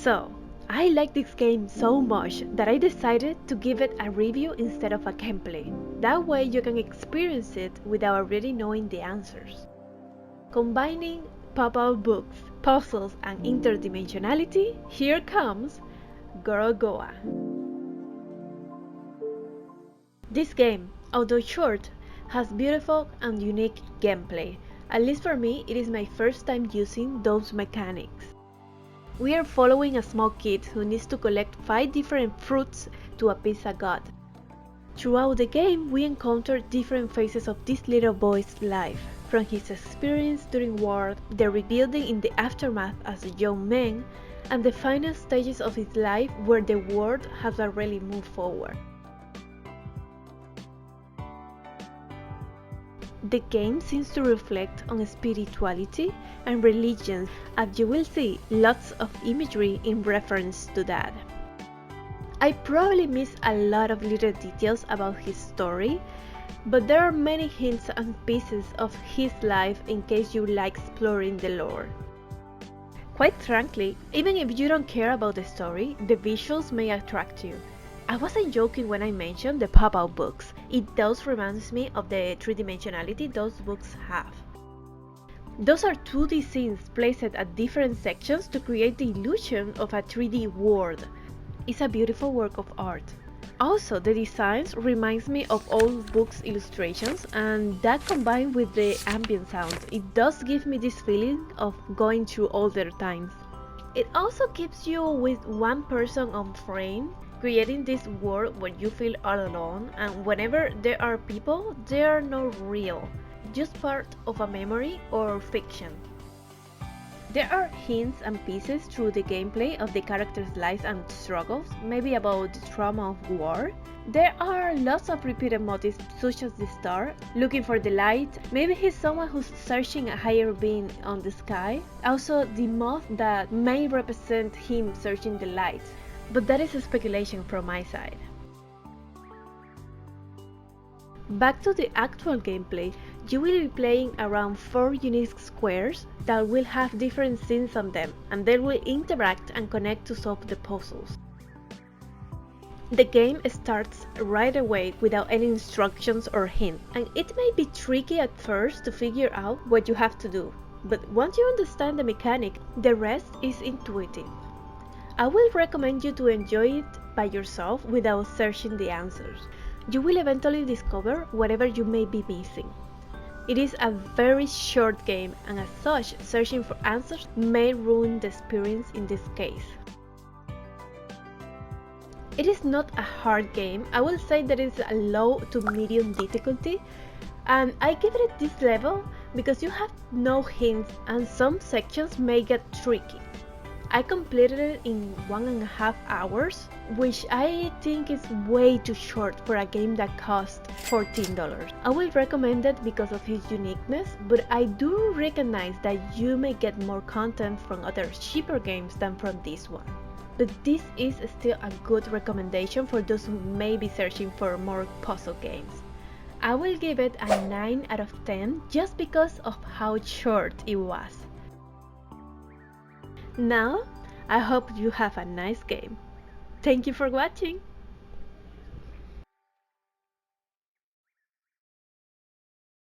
So, I like this game so much that I decided to give it a review instead of a gameplay. That way you can experience it without already knowing the answers. Combining pop-out books, puzzles, and interdimensionality, here comes Goragoa. This game, although short, has beautiful and unique gameplay. At least for me, it is my first time using those mechanics. We are following a small kid who needs to collect 5 different fruits to appease a god. Throughout the game, we encounter different phases of this little boy's life, from his experience during war, the rebuilding in the aftermath as a young man, and the final stages of his life where the world has already moved forward. The game seems to reflect on spirituality and religion, as you will see lots of imagery in reference to that. I probably missed a lot of little details about his story, but there are many hints and pieces of his life in case you like exploring the lore. Quite frankly, even if you don't care about the story, the visuals may attract you. I wasn't joking when I mentioned the pop-out books. It does remind me of the three-dimensionality those books have. Those are 2D scenes placed at different sections to create the illusion of a 3D world. It's a beautiful work of art. Also, the designs reminds me of old books illustrations, and that combined with the ambient sounds, it does give me this feeling of going through older times. It also keeps you with one person on frame, creating this world where you feel all alone, and whenever there are people, they are not real, just part of a memory or fiction. There are hints and pieces through the gameplay of the characters' lives and struggles, maybe about the trauma of war. There are lots of repeated motifs such as the star, looking for the light, maybe he's someone who's searching a higher being on the sky, also the moth that may represent him searching the light. But that is a speculation from my side. Back to the actual gameplay, you will be playing around 4 unique squares that will have different scenes on them, and they will interact and connect to solve the puzzles. The game starts right away without any instructions or hints, and it may be tricky at first to figure out what you have to do, but once you understand the mechanic, the rest is intuitive. I will recommend you to enjoy it by yourself without searching the answers. You will eventually discover whatever you may be missing. It is a very short game, and as such, searching for answers may ruin the experience in this case. It is not a hard game. I will say that it's a low to medium difficulty, and I give it this level because you have no hints and some sections may get tricky. I completed it in 1.5 hours, which I think is way too short for a game that cost $14. I will recommend it because of its uniqueness, but I do recognize that you may get more content from other cheaper games than from this one. But this is still a good recommendation for those who may be searching for more puzzle games. I will give it a 9 out of 10 just because of how short it was. Now, I hope you have a nice game. Thank you for watching!